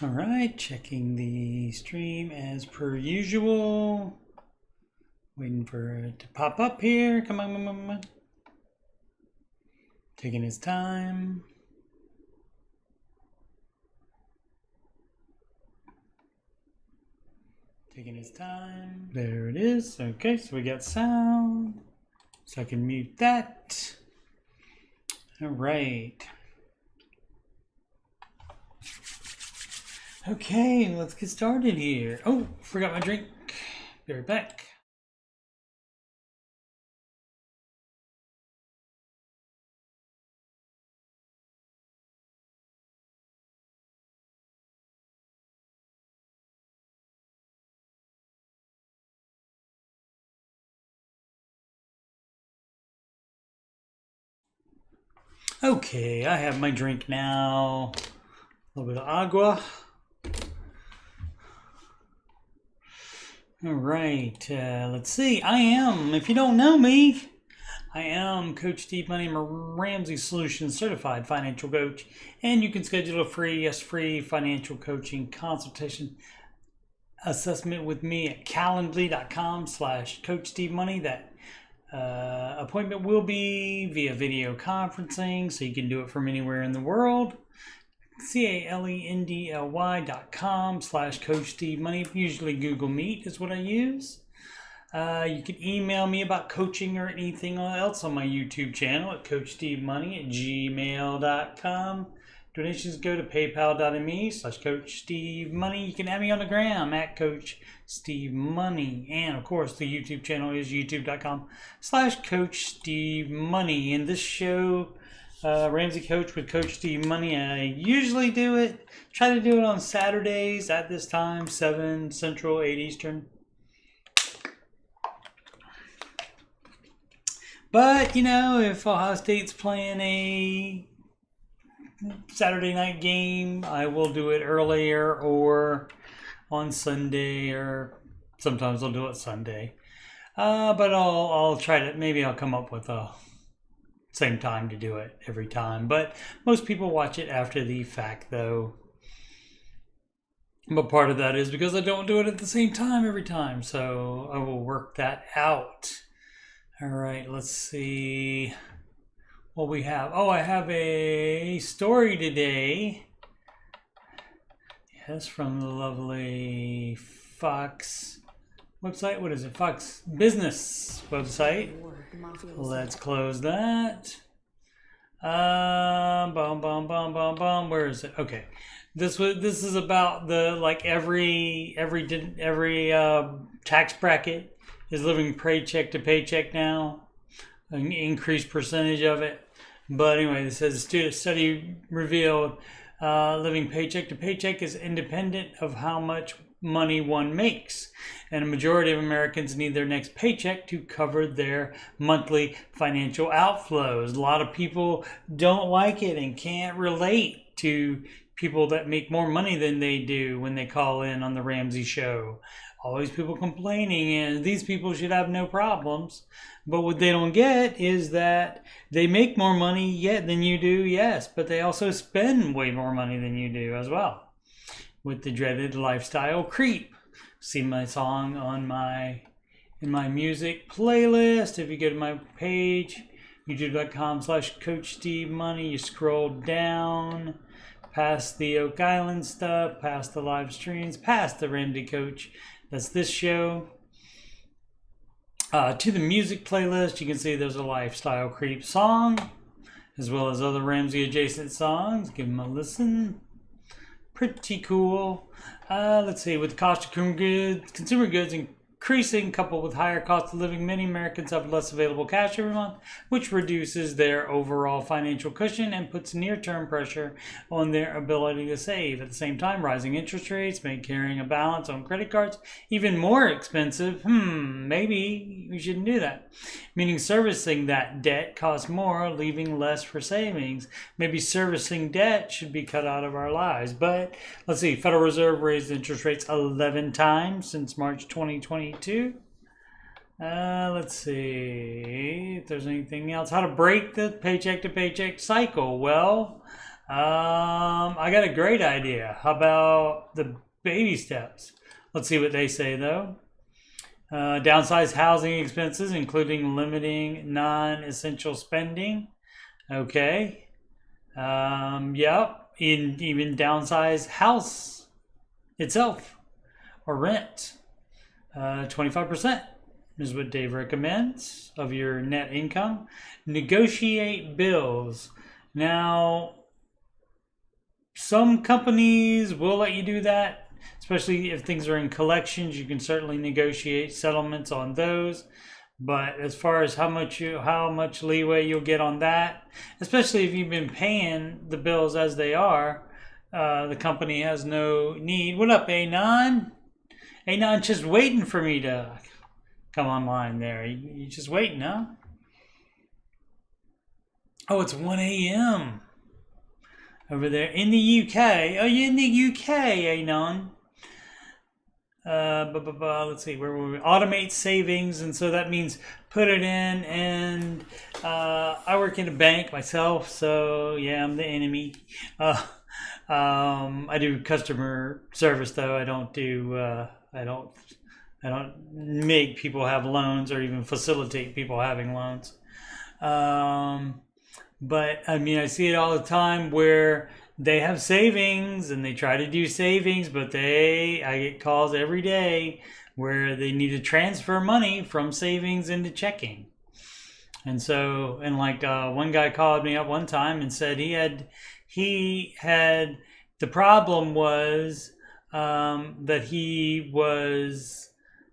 All right, checking the stream as per usual. Waiting for it to pop up here. Come on, come on, come on. Taking his time. Taking his time. There it is. Okay, so we got sound. So I can mute that. All right. Okay, let's get started here. Oh, forgot my drink. Be right back. Okay, I have my drink now. A little bit of agua. All right, let's see. I am, if you don't know me, I am Coach Steve Money. I'm a Ramsey Solutions Certified Financial Coach, and you can schedule a free financial coaching consultation assessment with me at calendly.com/Coach Steve Money. That appointment will be via video conferencing, so you can do it from anywhere in the world. calendly.com/Coach Steve Money. Usually Google Meet is what I use. You can email me about coaching or anything else on my YouTube channel at CoachSteveMoney@gmail.com. Donations go to paypal.me/CoachSteveMoney. You can add me on the gram at Coach Steve Money. And of course, the YouTube channel is youtube.com/Coach Steve Money. In this show, Ramsey Coach with Coach Steve Money, I usually try to do it on Saturdays at this time, 7 Central, 8 Eastern. But, you know, if Ohio State's playing a Saturday night game, I will do it earlier or on Sunday, or sometimes I'll do it Sunday. But I'll try to, maybe I'll come up with a same time to do it every time. But most people watch it after the fact, though. But part of that is because I don't do it at the same time every time. So I will work that out. All right, let's see what we have. Oh, I have a story today. Yes, from the lovely Fox website. What is it? Fox Business website. Let's close that. Where is it? Okay. This is about the every tax bracket is living paycheck to paycheck now, an increased percentage of it. But anyway, it says a study revealed living paycheck to paycheck is independent of how much money one makes, and a majority of Americans need their next paycheck to cover their monthly financial outflows. A lot of people don't like it and can't relate to people that make more money than they do when they call in on the Ramsey show. Always people complaining, and these people should have no problems. But what they don't get is that they make more money than you do, yes, but they also spend way more money than you do as well, with the dreaded lifestyle creep. See my song in my music playlist. If you go to my page, youtube.com/Coach Steve Money, you scroll down past the Oak Island stuff, past the live streams, past the Ramsey Coach. That's this show. To the music playlist, you can see there's a Lifestyle Creep song, as well as other Ramsey adjacent songs. Give them a listen. Pretty cool. Let's see, with the cost of consumer goods increasing, coupled with higher cost of living, many Americans have less available cash every month, which reduces their overall financial cushion and puts near-term pressure on their ability to save. At the same time, rising interest rates make carrying a balance on credit cards even more expensive. Maybe we shouldn't do that. Meaning servicing that debt costs more, leaving less for savings. Maybe servicing debt should be cut out of our lives. But let's see, Federal Reserve raised interest rates 11 times since March 2022. Let's see if there's anything else. How to break the paycheck to paycheck cycle. Well, I got a great idea. How about the baby steps? Let's see what they say though. Downsize housing expenses, including limiting non-essential spending. Okay. Yep. Even downsize house itself or rent. 25% is what Dave recommends of your net income. Negotiate bills. Now, some companies will let you do that, especially if things are in collections. You can certainly negotiate settlements on those. But as far as how much leeway you'll get on that, especially if you've been paying the bills as they are, the company has no need. What up, Anon? Anon just waiting for me to come online there. You just waiting, huh? Oh, it's 1 a.m. over there in the UK. Oh, you're in the UK, Anon. Let's see, where were we? Automate savings, and so that means put it in. And I work in a bank myself, so yeah, I'm the enemy. I do customer service though. I don't do. I don't make people have loans or even facilitate people having loans. But I mean, I see it all the time where they have savings and they try to do savings, but I get calls every day where they need to transfer money from savings into checking. And so, one guy called me up one time and said he had the problem was that he was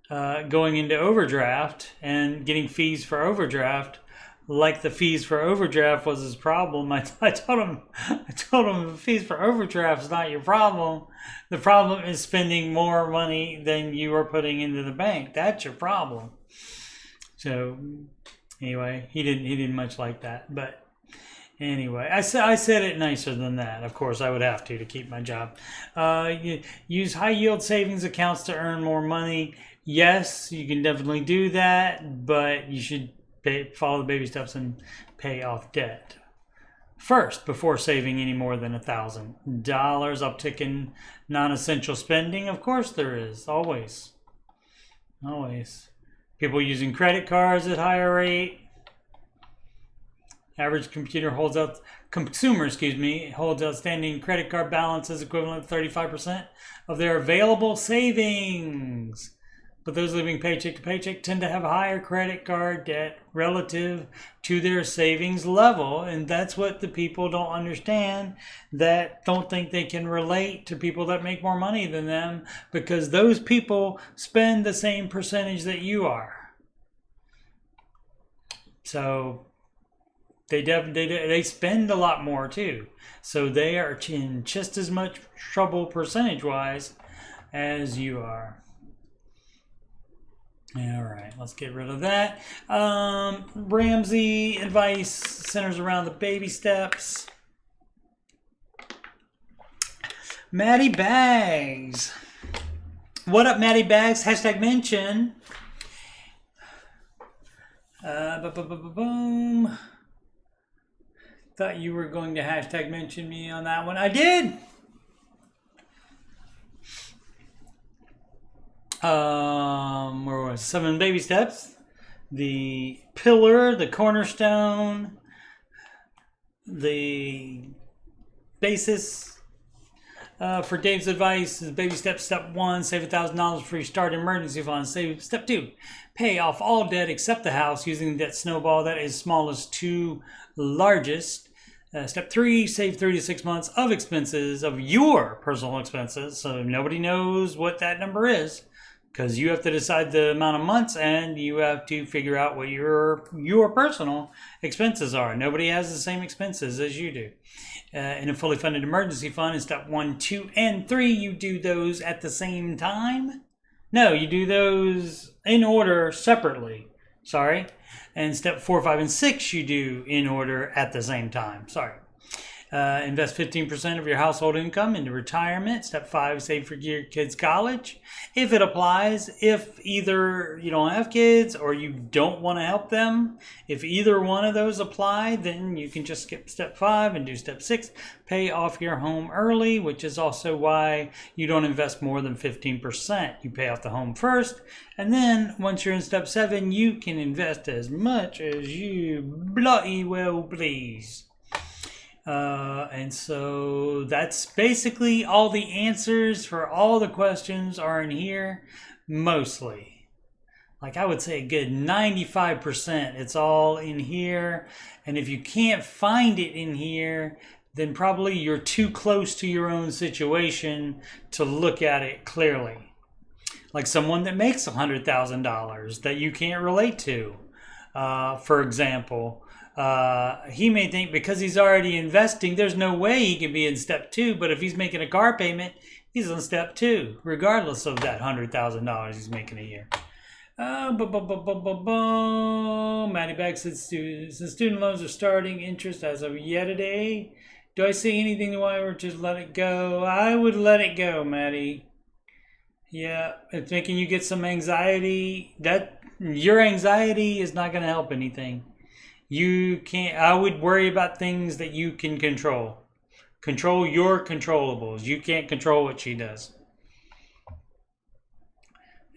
going into overdraft and getting fees for overdraft. Like the fees for overdraft was his problem. I told him the fees for overdraft is not your problem. The problem is spending more money than you are putting into the bank. That's your problem. So anyway, he didn't much like that. But anyway, I said it nicer than that. Of course, I would have to keep my job. Use high yield savings accounts to earn more money. Yes, you can definitely do that, but you should follow the baby steps and pay off debt first before saving any more than $1,000. Uptick in non-essential spending. Of course there is. Always. People using credit cards at higher rate. Average consumer holds outstanding credit card balances equivalent to 35% of their available savings. But those living paycheck to paycheck tend to have higher credit card debt relative to their savings level. And that's what the people don't understand, that don't think they can relate to people that make more money than them, because those people spend the same percentage that you are. So they spend a lot more too. So they are in just as much trouble percentage-wise as you are. All right, let's get rid of that. Ramsey advice centers around the baby steps. Maddie Bags. What up, Maddie Bags? Hashtag mention. Boom. Thought you were going to hashtag mention me on that one. I did. Where was 7 baby steps? The pillar, the cornerstone, the basis for Dave's advice is baby step. Step 1, save $1,000 for your start emergency fund. Step 2, pay off all debt except the house using the debt snowball that is smallest to largest. Step 3, save 3 to 6 months of expenses, of your personal expenses. So nobody knows what that number is, because you have to decide the amount of months and you have to figure out what your personal expenses are. Nobody has the same expenses as you do. In a fully funded emergency fund, in step 1, 2, and 3, you do those at the same time. No, you do those in order separately. Sorry. And step 4, 5, and 6, you do in order at the same time. Sorry. Invest 15% of your household income into retirement. Step 5, save for your kids' college. If it applies, if either you don't have kids or you don't want to help them, if either one of those apply, then you can just skip step 5 and do step 6. Pay off your home early, which is also why you don't invest more than 15%. You pay off the home first, and then once you're in step 7, you can invest as much as you bloody well please. And so that's basically all the answers for all the questions are in here, mostly. Like I would say a good 95%, it's all in here. And if you can't find it in here, then probably you're too close to your own situation to look at it clearly. Like someone that makes $100,000 that you can't relate to, for example. He may think because he's already investing, there's no way he can be in step 2. But if he's making a car payment, he's on step 2, regardless of that $100,000 he's making a year. Maddie Beck says student loans are starting interest as of yesterday. Do I see anything why or just let it go? I would let it go, Maddie. Yeah, it's making you get some anxiety. That your anxiety is not going to help anything. You can't. I would worry about things that you can control. Control your controllables. You can't control what she does.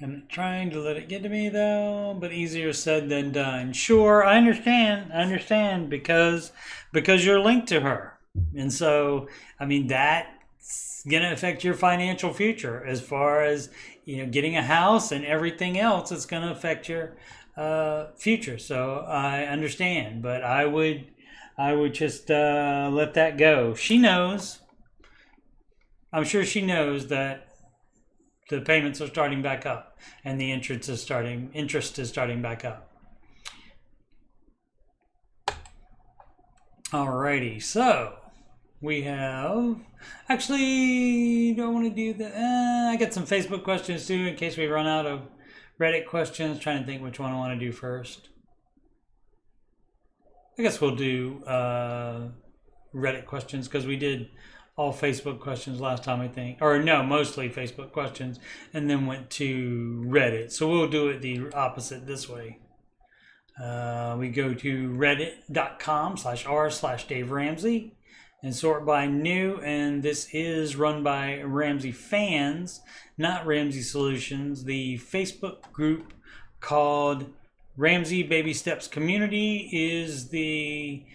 I'm trying to let it get to me though, but easier said than done. Sure, I understand. I understand because you're linked to her, and so I mean that's gonna affect your financial future as far as getting a house and everything else. It's gonna affect your future. So I understand, but I would just let that go. She knows. I'm sure she knows that the payments are starting back up and the interest is starting back up. Alrighty, so we have actually don't want to do the I got some Facebook questions too in case we run out of Reddit questions. Trying to think which one I want to do first. I guess we'll do Reddit questions because we did all Facebook questions last time, I think. Or no, mostly Facebook questions and then went to Reddit. So we'll do it the opposite this way. We go to reddit.com/r/Dave Ramsey and sort by new, and this is run by Ramsey fans, not Ramsey Solutions. The Facebook group called Ramsey Baby Steps Community is the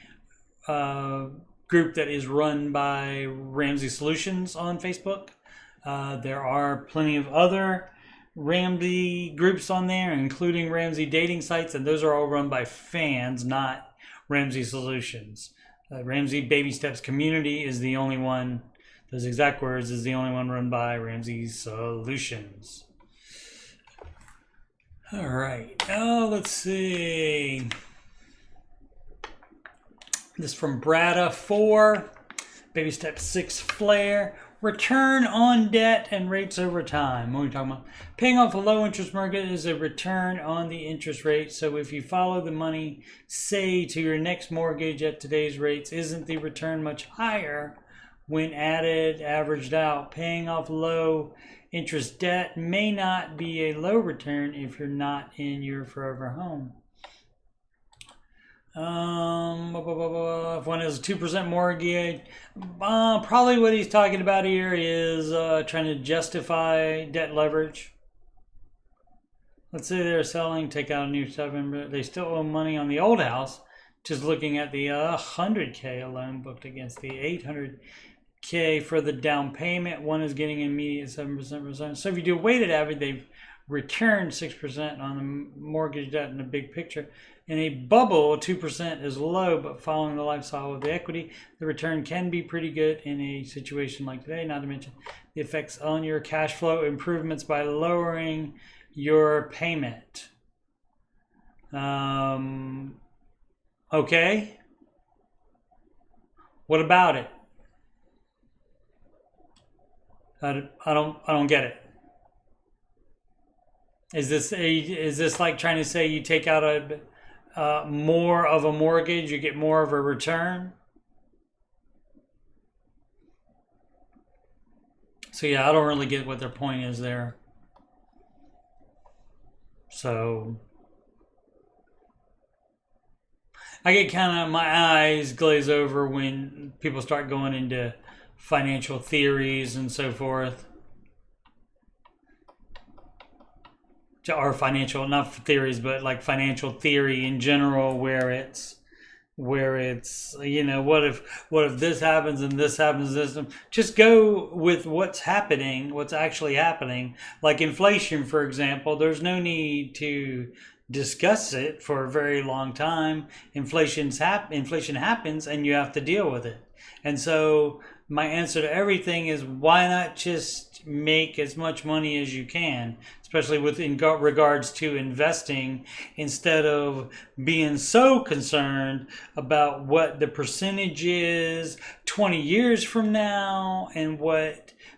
group that is run by Ramsey Solutions on Facebook. There are plenty of other Ramsey groups on there, including Ramsey dating sites, and those are all run by fans, not Ramsey Solutions. Ramsey Baby Steps Community is the only one, those exact words, is the only one run by Ramsey Solutions. All right, let's see. This from Brada4, Baby Step 6 Flare. Return on debt and rates over time. What are we talking about? Paying off a low interest mortgage is a return on the interest rate. So if you follow the money, say to your next mortgage at today's rates, isn't the return much higher when averaged out? Paying off low interest debt may not be a low return if you're not in your forever home. If one has a 2% mortgage, probably what he's talking about here is trying to justify debt leverage. Let's say they're selling, take out a new 7, but they still owe money on the old house. Just looking at the $100K loan booked against the $800K for the down payment. One is getting immediate 7%. So if you do a weighted average, they've returned 6% on the mortgage debt in the big picture. In a bubble, 2% is low, but following the lifestyle of the equity, the return can be pretty good in a situation like today, not to mention the effects on your cash flow improvements by lowering your payment. Okay. What about it? I don't get it. Is this like trying to say you take out more of a mortgage, you get more of a return? So yeah, I don't really get what their point is there. So I get kind of, my eyes glaze over when people start going into financial theories and so forth. Or financial, not theories, but like financial theory in general, where it's you know, what if this happens and this happens, this, just go with what's happening, what's actually happening. Like inflation, for example, there's no need to discuss it for a very long time. Inflation happens and you have to deal with it. And so my answer to everything is, why not just make as much money as you can, especially with in regards to investing, instead of being so concerned about what the percentage is 20 years from now and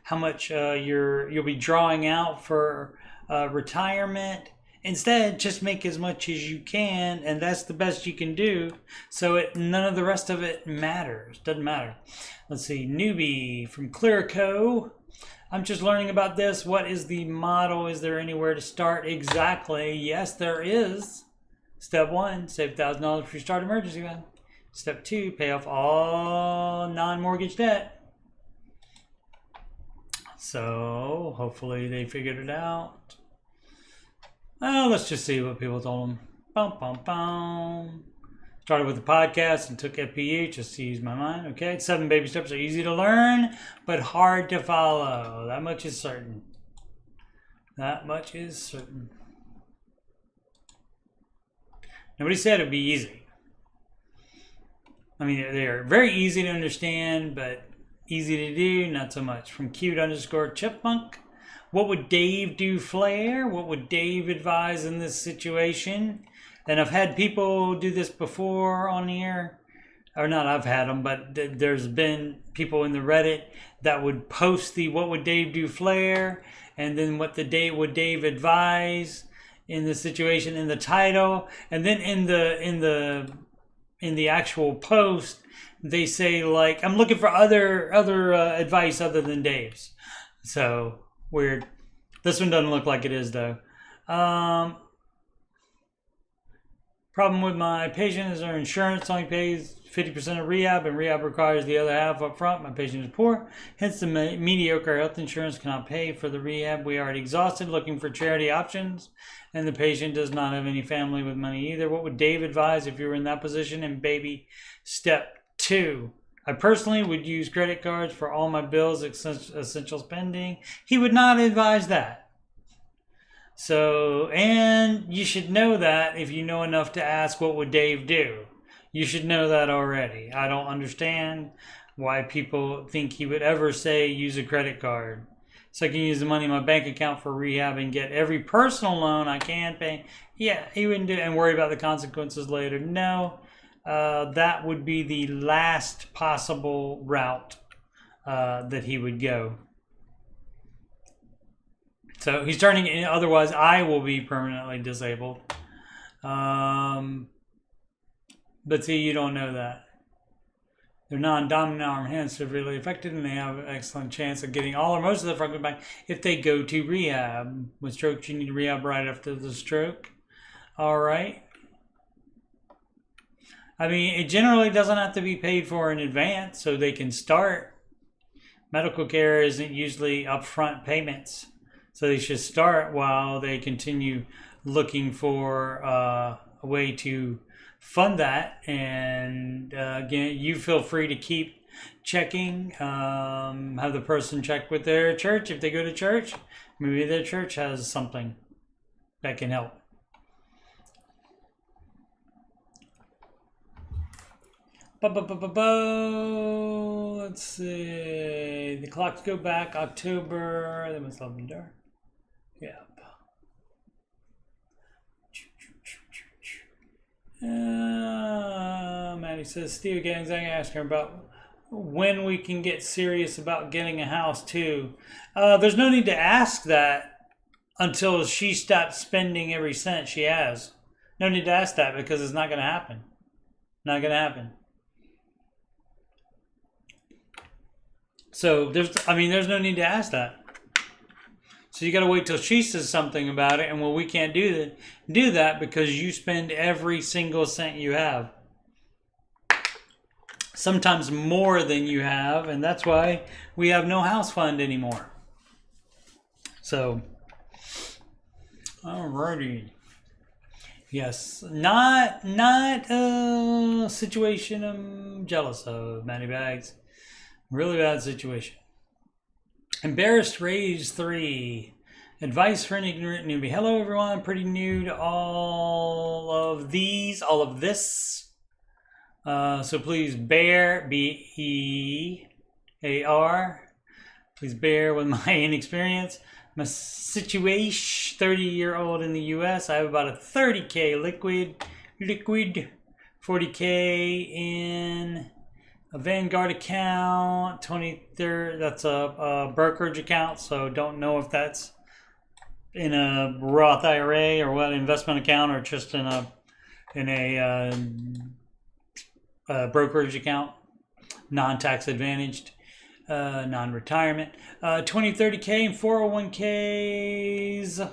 how much you'll be drawing out for retirement. Instead, just make as much as you can, and that's the best you can do. So none of the rest of it matters. Doesn't matter. Let's see. Newbie from Clearco. I'm just learning about this. What is the model? Is there anywhere to start? Exactly. Yes, there is. Step 1, save $1,000 for your start emergency fund. Step 2, pay off all non-mortgage debt. So hopefully they figured it out. Oh, let's just see what people told them. Bum, bum, bum. Started with the podcast and took FPU just to use my mind. Okay, 7 baby steps are easy to learn, but hard to follow. That much is certain. That much is certain. Nobody said it'd be easy. I mean, they're very easy to understand, but easy to do, not so much. From cute_chipmunk. What would Dave do, Flair? What would Dave advise in this situation? And I've had people do this before on here. Or not I've had them, but there's been people in the Reddit that would post the what would Dave do, Flair, and then would Dave advise in the situation in the title. And then in the actual post, they say, like, I'm looking for other advice other than Dave's. So weird. This one doesn't look like it is, though. Problem with my patient is their insurance only pays 50% of rehab, and rehab requires the other half up front. My patient is poor, hence the mediocre health insurance cannot pay for the rehab. We are already exhausted looking for charity options, and the patient does not have any family with money either. What would Dave advise if you were in that position? And baby step 2. I personally would use credit cards for all my bills, essential spending. He would not advise that. So, and you should know that if you know enough to ask what would Dave do. You should know that already. I don't understand why people think he would ever say use a credit card. So I can use the money in my bank account for rehab and get every personal loan I can pay. Yeah, he wouldn't do it and worry about the consequences later. No. That would be the last possible route that he would go. So he's turning in, otherwise I will be permanently disabled. But see, you don't know that. They're non-dominant arm hands severely affected, and they have an excellent chance of getting all or most of the fragment back if they go to rehab. With strokes, you need rehab right after the stroke. All right. I mean, it generally doesn't have to be paid for in advance, so they can start. Medical care isn't usually upfront payments, so they should start while they continue looking for a way to fund that. And again, you feel free to keep checking. Have the person check with their church if they go to church. Maybe their church has something that can help. Let's see. The clocks go back October. They must have been dark. Yep. Maddie says, Steve Gangs, I asked her about when we can get serious about getting a house too. There's no need to ask that until she stops spending every cent she has. No need to ask that because it's not going to happen. Not going to happen. So there's no need to ask that. So you got to wait till she says something about it, and well, we can't do that because you spend every single cent you have. Sometimes more than you have, and that's why we have no house fund anymore. So, alrighty. Yes, not a situation I'm jealous of, Matty Bags. Really bad situation. Embarrassed Rage 3. Advice for an ignorant newbie. Hello everyone, I'm pretty new to all of this. So please bear, B-E-A-R. Please bear with my inexperience. My situation, 30-year-old in the US. I have about a 30K liquid, 40K in a Vanguard account, 23rd, that's a brokerage account, so don't know if that's in a Roth IRA or what investment account or just in a brokerage account, non-tax advantaged, non-retirement. 30K in 401Ks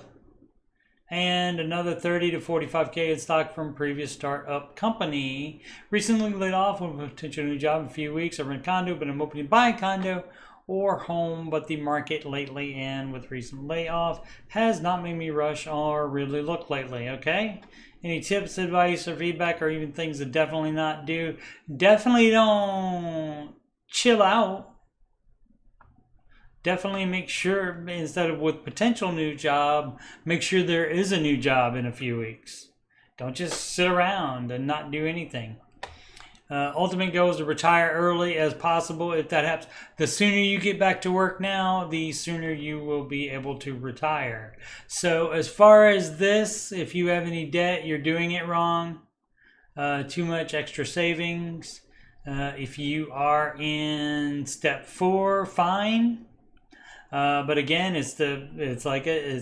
and another 30 to 45K in stock from previous startup company. Recently laid off with a potential new job in a few weeks. I rent a condo, but I'm hoping to buy a condo or home, but the market lately and with recent layoff has not made me rush or really look lately. Okay, any tips, advice, or feedback, or even things to definitely not do? Definitely don't chill out. Definitely make sure, instead of with potential new job, make sure there is a new job in a few weeks. Don't just sit around and not do anything. Ultimate goal is to retire early as possible. If that happens, the sooner you get back to work now, the sooner you will be able to retire. So as far as this, if you have any debt, you're doing it wrong. Too much extra savings. If you are in step 4, fine. But again, like I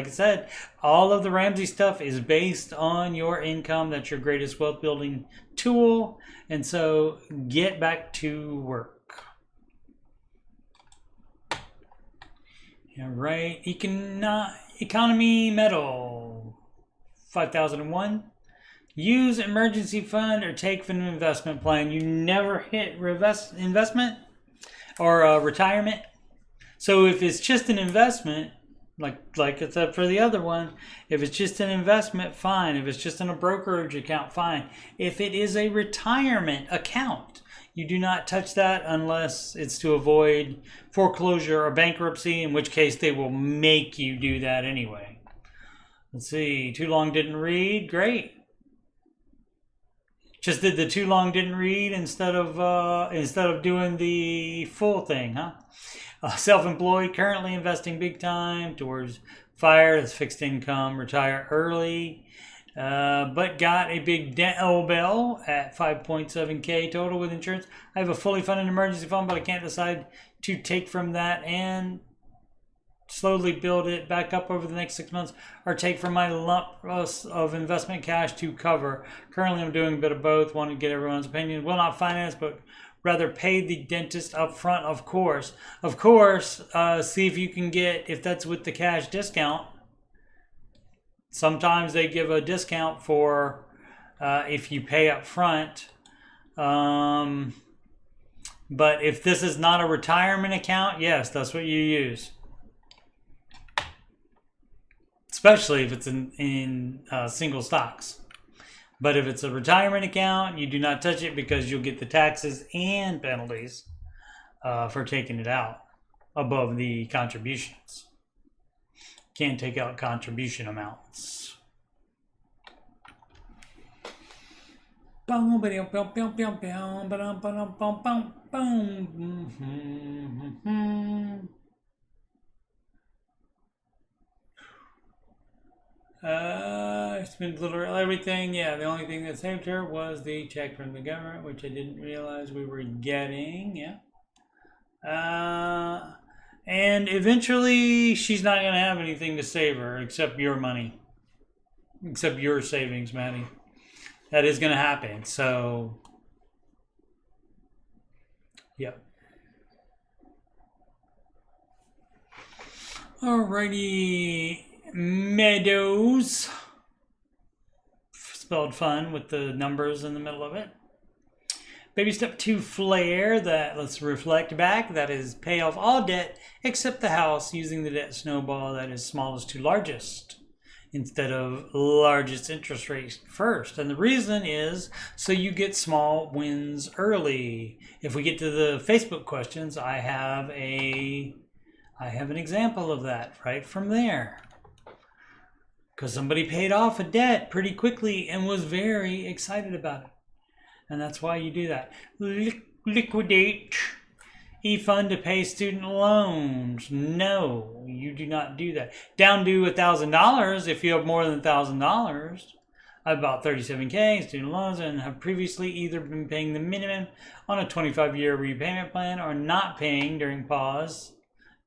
said, all of the Ramsey stuff is based on your income. That's your greatest wealth building tool. And so get back to work. Yeah, right. Economy medal 5001. Use emergency fund or take from an investment plan. You never hit investment or retirement. So if it's just an investment, like it's up for the other one, if it's just an investment, fine. If it's just in a brokerage account, fine. If it is a retirement account, you do not touch that unless it's to avoid foreclosure or bankruptcy, in which case they will make you do that anyway. Let's see, too long didn't read, great. Just did the too long didn't read instead of doing the full thing, huh? Self-employed, currently investing big time towards FIRE, that's fixed income, retire early, but got a big bell at 5.7K total with insurance. I have a fully funded emergency fund, but I can't decide to take from that and slowly build it back up over the next 6 months, or take from my lump of investment cash to cover. Currently, I'm doing a bit of both. Want to get everyone's opinion. Will not finance, but rather pay the dentist up front, of course. Of course, see if you can get, if that's with the cash discount. Sometimes they give a discount for if you pay up front. But if this is not a retirement account, yes, that's what you use. Especially if it's in single stocks. But if it's a retirement account, you do not touch it because you'll get the taxes and penalties for taking it out above the contributions. Can't take out contribution amounts. It's been literally everything. Yeah, the only thing that saved her was the check from the government, which I didn't realize we were getting. Yeah. And eventually she's not going to have anything to save her except your money. Except your savings, Maddie. That is going to happen. So, yep. Alrighty, Meadows. Spelled fun with the numbers in the middle of it. Baby step 2, flare. That, let's reflect back. That is pay off all debt except the house using the debt snowball that is smallest to largest instead of largest interest rate first. And the reason is so you get small wins early. If we get to the Facebook questions, I have an example of that right from there. Because somebody paid off a debt pretty quickly and was very excited about it. And that's why you do that. Liquidate e-fund to pay student loans. No, you do not do that. Down due $1,000 if you have more than $1,000. I have about 37K student loans and have previously either been paying the minimum on a 25-year repayment plan or not paying during pause.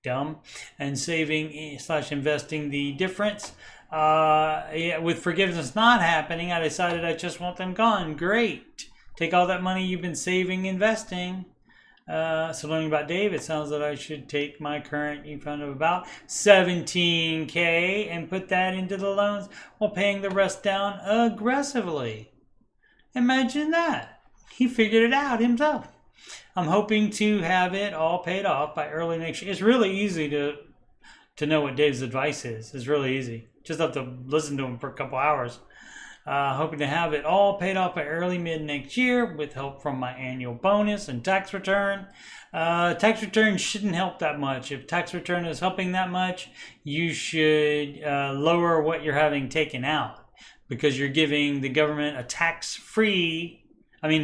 Dumb. And saving / investing the difference. With forgiveness not happening, I decided I just want them gone. Great. Take all that money you've been saving, investing. So learning about Dave, it sounds that I should take my current e-fund of about 17K and put that into the loans while paying the rest down aggressively. Imagine that. He figured it out himself. I'm hoping to have it all paid off by early next year. It's really easy to know what Dave's advice is. It's really easy. Just have to listen to him for a couple hours. Hoping to have it all paid off by early mid next year with help from my annual bonus and tax return. Tax return shouldn't help that much. If tax return is helping that much, you should lower what you're having taken out because you're giving the government an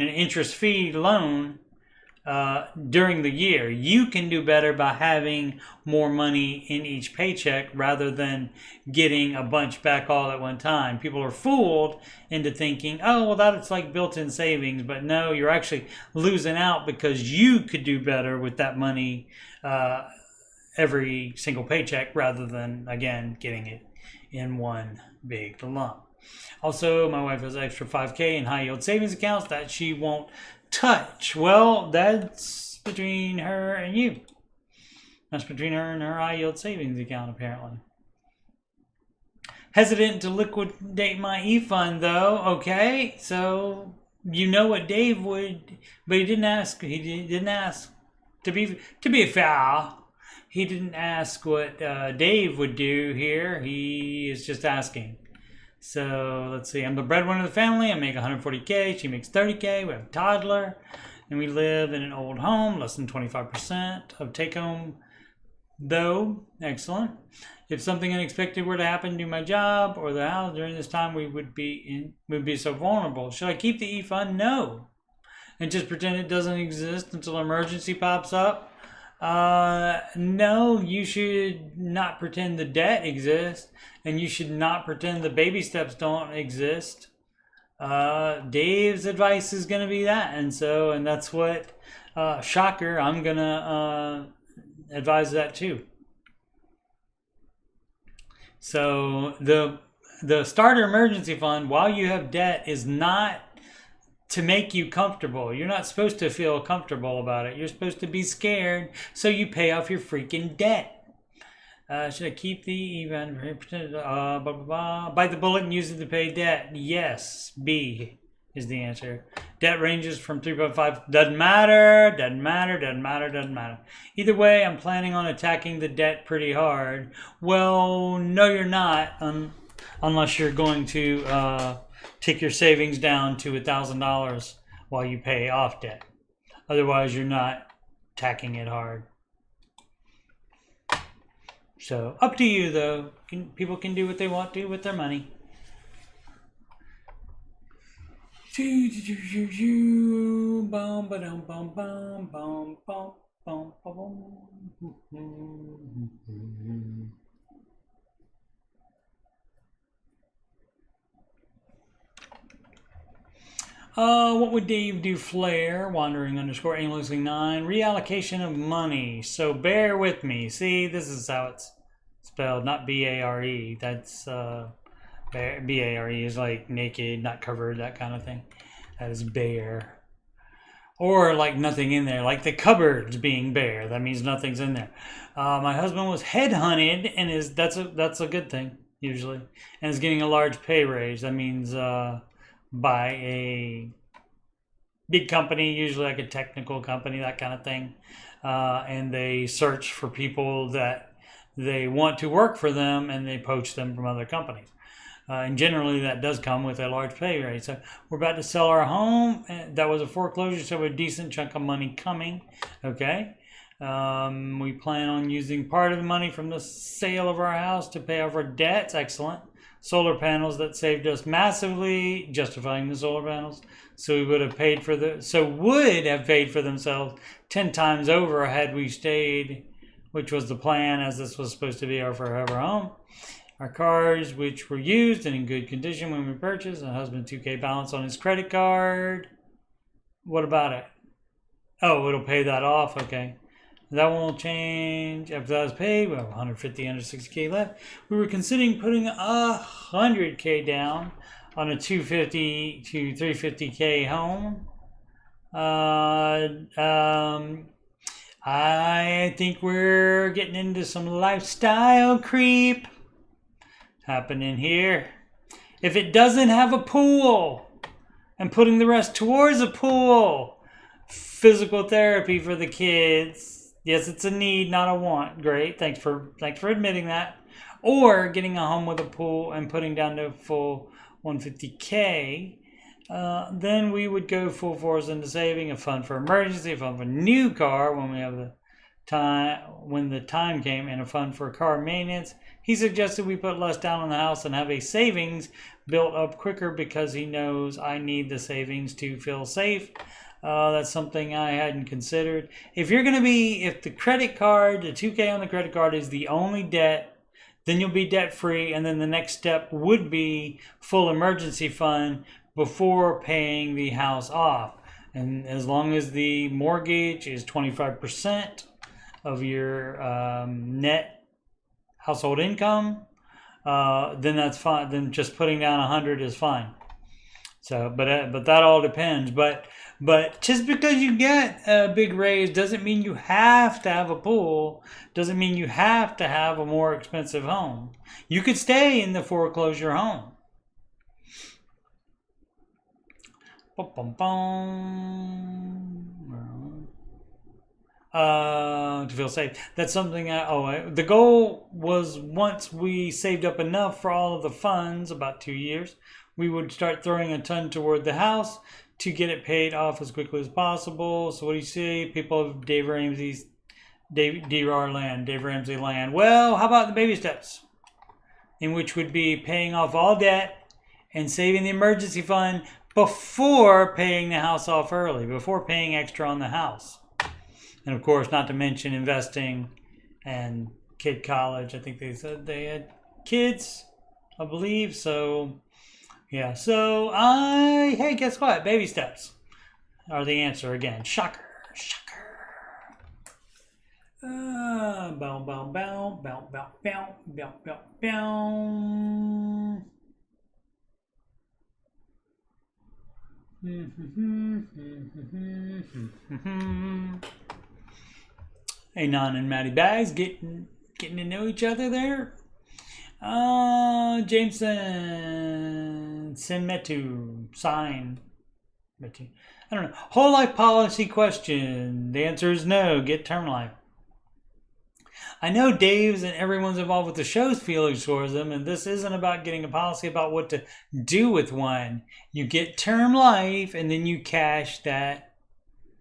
interest-free loan during the year. You can do better by having more money in each paycheck rather than getting a bunch back all at one time. People are fooled into thinking, oh, well, that's like built-in savings. But no, you're actually losing out because you could do better with that money every single paycheck rather than, again, getting it in one big lump. Also, my wife has extra 5K in high-yield savings accounts that she won't touch. Well, that's between her and you. That's between her and her high yield savings account, apparently. Hesitant to liquidate my e-fund, though. Okay, so you know what Dave would, but he didn't ask. He didn't ask. To be fair, he didn't ask what Dave would do here. He is just asking. So let's see, I'm the breadwinner of the family. I make 140K, she makes 30K, we have a toddler, and we live in an old home, less than 25% of take home though. Excellent. If something unexpected were to happen to my job or the house during this time, we would be so vulnerable. Should I keep the e-fund? No. And just pretend it doesn't exist until an emergency pops up? No, you should not pretend the debt exists, and you should not pretend the baby steps don't exist. Dave's advice is going to be that, and that's what, shocker, I'm going to advise that too. So the starter emergency fund, while you have debt, is not to make you comfortable. You're not supposed to feel comfortable about it. You're supposed to be scared, so you pay off your freaking debt. Should I keep the event? Bite the bullet and use it to pay debt? Yes. B is the answer. Debt ranges from 3.5. Doesn't matter. Either way, I'm planning on attacking the debt pretty hard. Well, no, you're not, unless you're going to take your savings down to $1,000 while you pay off debt. Otherwise, you're not attacking it hard. So, up to you, though. People can do what they want to with their money. What would Dave do? Flare, wandering _ aimlessly 9, reallocation of money. So bear with me. See, this is how it's spelled, not B-A-R-E. That's B-A-R-E is like naked, not covered, that kind of thing. That is bear. or like nothing in there, like the cupboards being bare. That means nothing's in there. My husband was headhunted, and that's a good thing usually, and is getting a large pay raise. That means by a big company, usually like a technical company, that kind of thing, and they search for people that they want to work for them, and they poach them from other companies. And generally that does come with a large pay rate. So we're about to sell our home. That was a foreclosure, so a decent chunk of money coming. Okay. We plan on using part of the money from the sale of our house to pay off our debts. Excellent. Solar panels that saved us massively, justifying the solar panels. So we would have paid for themselves 10 times over had we stayed, which was the plan, as this was supposed to be our forever home. Our cars, which were used and in good condition when we purchased, a husband $2,000 balance on his credit card. What about it? Oh, it'll pay that off. Okay. That won't change. After that was paid, we have 150, 160K left. We were considering putting 100K down on a 250 to 350K home. I think we're getting into some lifestyle creep happening here. If it doesn't have a pool, and putting the rest towards a pool, physical therapy for the kids. Yes, it's a need, not a want. Great, thanks for admitting that. Or getting a home with a pool and putting down to full 150K. Then we would go full force into saving, a fund for emergency, a fund for a new car when we have the time, when the time came, and a fund for car maintenance. He suggested we put less down on the house and have a savings built up quicker because he knows I need the savings to feel safe. That's something I hadn't considered. If the credit card, the 2K on the credit card is the only debt, then you'll be debt free, and then the next step would be full emergency fund before paying the house off. And as long as the mortgage is 25% of your net household income, then that's fine. Then just putting down 100 is fine. So, but that all depends. But just because you get a big raise doesn't mean you have to have a pool. Doesn't mean you have to have a more expensive home. You could stay in the foreclosure home. To feel safe. That's something the goal was, once we saved up enough for all of the funds, about 2 years, we would start throwing a ton toward the house to get it paid off as quickly as possible. So what do you see? People of Dave Ramsey land. Well, how about the baby steps? In which would be paying off all debt and saving the emergency fund before paying the house off early, before paying extra on the house. And of course, not to mention investing and kid college. I think they said they had kids, I believe. So, yeah. So, hey, guess what? Baby steps are the answer again. Shocker. Bow, bow, bow, bow, bow, bow, bow, bow, bow. Anon and Maddie Bags getting to know each other there. Jameson, Sin Metu, Sign Metu. I don't know. Whole life policy question. The answer is no. Get term life. I know Dave's and everyone's involved with the show's feelings towards them, and this isn't about getting a policy about what to do with one. You get term life, and then you cash that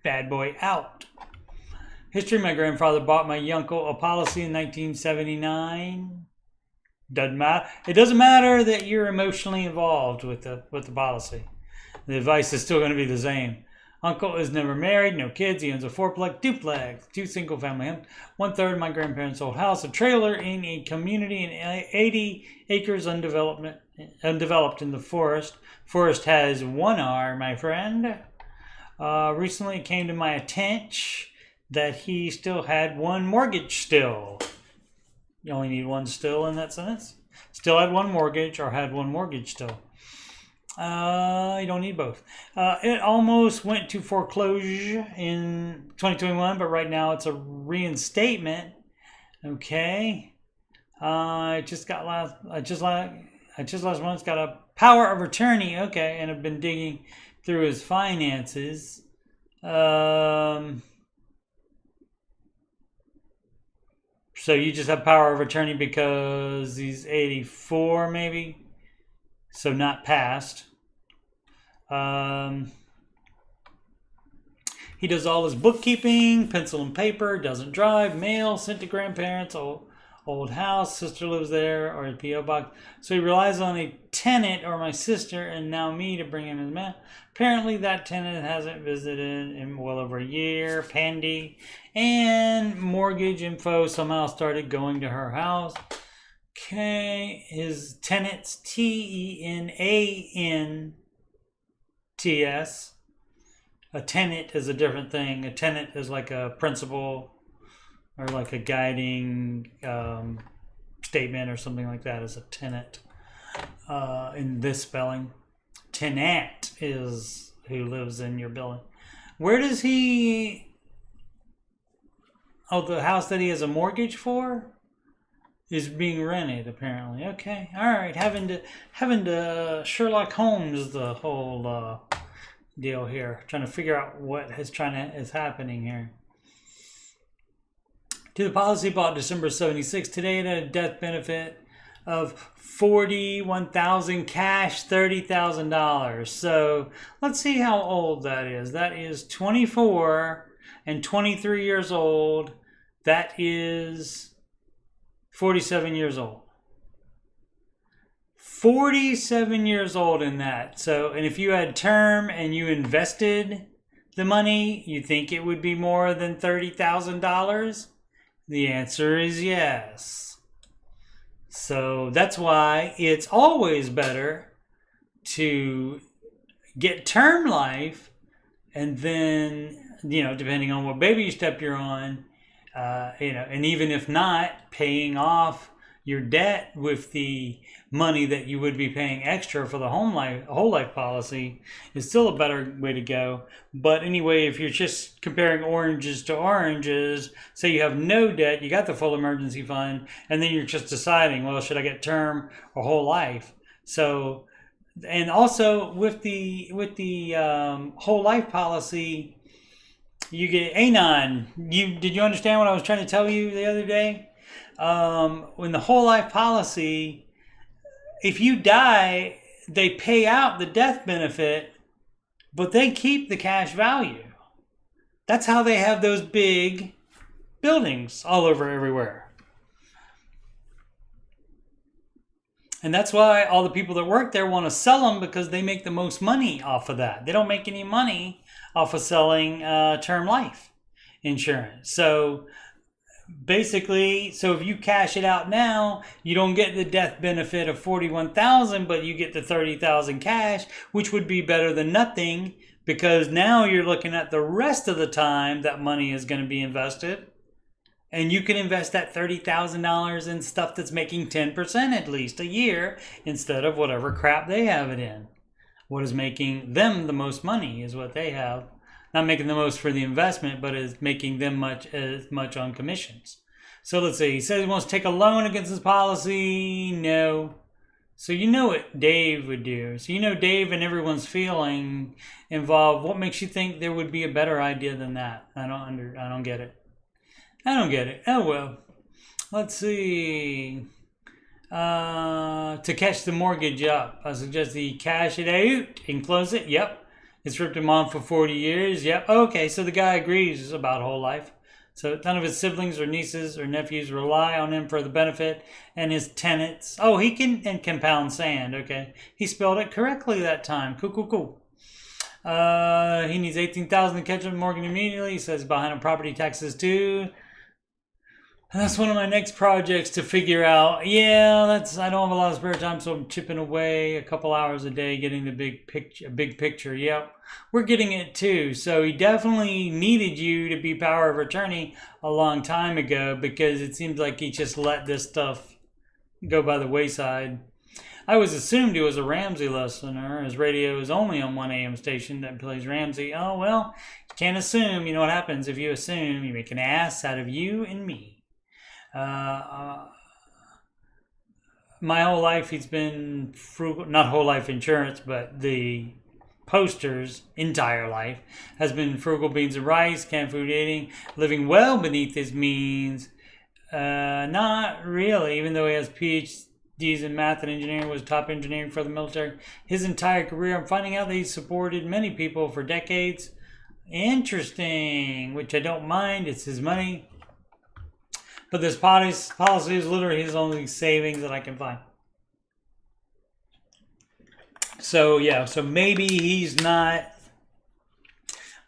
bad boy out. History: my grandfather bought my uncle a policy in 1979. Doesn't matter. It doesn't matter that you're emotionally involved with the policy. The advice is still going to be the same. Uncle is never married, no kids. He owns a fourplex, duplex, 2 single-family homes, 1/3 of my grandparents' old house, a trailer in a community, and 80 acres undeveloped in the forest. Forest has 1 R, my friend. Recently it came to my attention that he still had 1 mortgage still. You only need 1 still in that sentence. Still had 1 mortgage, or had 1 mortgage still. You don't need both. It almost went to foreclosure in 2021, but right now it's a reinstatement. Okay. I just last month got a power of attorney. Okay, and I've been digging through his finances. So you just have power of attorney because he's 84, maybe. So not passed. He does all his bookkeeping, pencil and paper, doesn't drive, mail, sent to grandparents, old house, sister lives there, or a P.O. box. So he relies on a tenant or my sister and now me to bring him his mail. Apparently that tenant hasn't visited in well over a year. Pandy and mortgage info somehow started going to her house. Okay, his tenants, TENANTS. A tenant is a different thing. A tenant is like a principal or like a guiding statement or something like that is a tenant in this spelling. Tenant is who lives in your building. Where does he... Oh, the house that he has a mortgage for is being rented, apparently. Okay, all right. Having to Sherlock Holmes the whole deal here, trying to figure out what is happening here. To the policy bought December 76. Today it had a death benefit of $41,000 cash, $30,000. So let's see how old that is. That is 24 and 23 years old. That is 47 years old. 47 years old in that. So, and if you had term and you invested the money, you think it would be more than $30,000? The answer is yes. So that's why it's always better to get term life, and then, depending on what baby step you're on, and even if not, paying off your debt with the money that you would be paying extra for the whole life policy is still a better way to go. But anyway, if you're just comparing oranges to oranges, say you have no debt, you got the full emergency fund, and then you're just deciding, well, should I get term or whole life? So, and also with the whole life policy, you get ANON. Did you understand what I was trying to tell you the other day? In the whole life policy, if you die, they pay out the death benefit, but they keep the cash value. That's how they have those big buildings all over everywhere. And that's why all the people that work there want to sell them, because they make the most money off of that. They don't make any money off of selling term life insurance. So basically, so if you cash it out now, you don't get the death benefit of $41,000, but you get the $30,000 cash, which would be better than nothing, because now you're looking at the rest of the time that money is going to be invested, and you can invest that $30,000 in stuff that's making 10% at least a year instead of whatever crap they have it in. What is making them the most money is what they have. Not making the most for the investment, but is making them as much on commissions. So let's see. He says he wants to take a loan against his policy. No. So you know what Dave would do. So you know Dave and everyone's feeling involved. What makes you think there would be a better idea than that? I don't get it. I don't get it. Oh well. Let's see. To catch the mortgage up, I suggest he cash it out and close it. Yep. It's ripped him on for 40 years. Yep. Okay, so the guy agrees about whole life. So none of his siblings or nieces or nephews rely on him for the benefit, and his tenants. Oh, he can compound sand. Okay. He spelled it correctly that time. Cool. He needs $18,000 to catch up Morgan immediately. He says behind on property taxes too. And that's one of my next projects to figure out. Yeah, I don't have a lot of spare time, so I'm chipping away a couple hours a day getting the big picture. Yep, we're getting it too. So he definitely needed you to be power of attorney a long time ago, because it seems like he just let this stuff go by the wayside. I always assumed he was a Ramsey listener. His radio is only on one AM station that plays Ramsey. Oh, well, you can't assume. You know what happens if you assume? You make an ass out of you and me. My whole life he's been frugal, not whole life insurance, but the poster's entire life has been frugal beans and rice, canned food eating, living well beneath his means. Not really, even though he has PhDs in math and engineering, was top engineering for the military his entire career. I'm finding out that he supported many people for decades. Interesting, which I don't mind. It's his money. But this policy is literally his only savings that I can find. So, yeah, so maybe he's not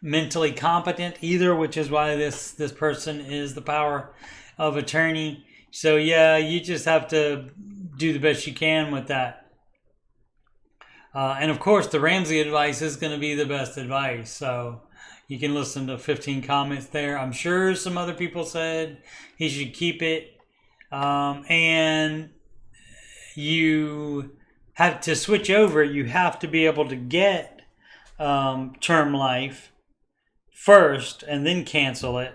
mentally competent either, which is why this person is the power of attorney. So, yeah, you just have to do the best you can with that. And, of course, the Ramsey advice is going to be the best advice. So you can listen to 15 comments there. I'm sure some other people said he should keep it. And you have to switch over. You have to be able to get term life first and then cancel it.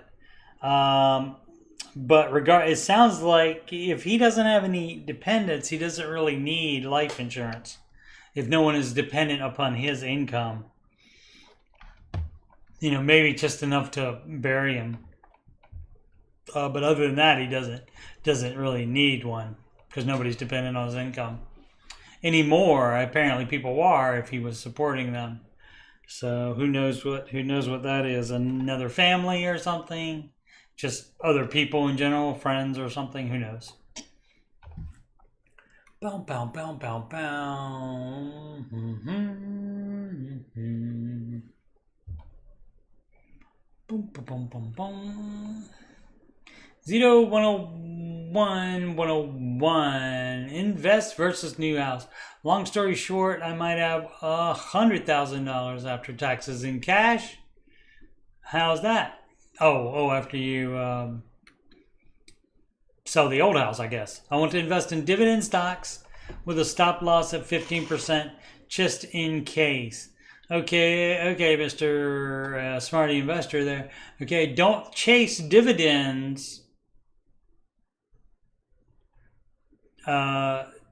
But it sounds like if he doesn't have any dependents, he doesn't really need life insurance if no one is dependent upon his income. You know, maybe just enough to bury him. But other than that, he doesn't really need one because nobody's dependent on his income anymore. Apparently, people are if he was supporting them. So who knows what that is? Another family or something? Just other people in general, friends or something? Who knows? Bow, bow, bow, bow, bow. Boom, boom, boom, boom, boom. Zito 101. Invest versus new house. Long story short, I might have $100,000 after taxes in cash. How's that? Oh, after you sell the old house, I guess. I want to invest in dividend stocks with a stop loss of 15% just in case. Okay, Mr. Smarty Investor there. Okay, don't chase dividends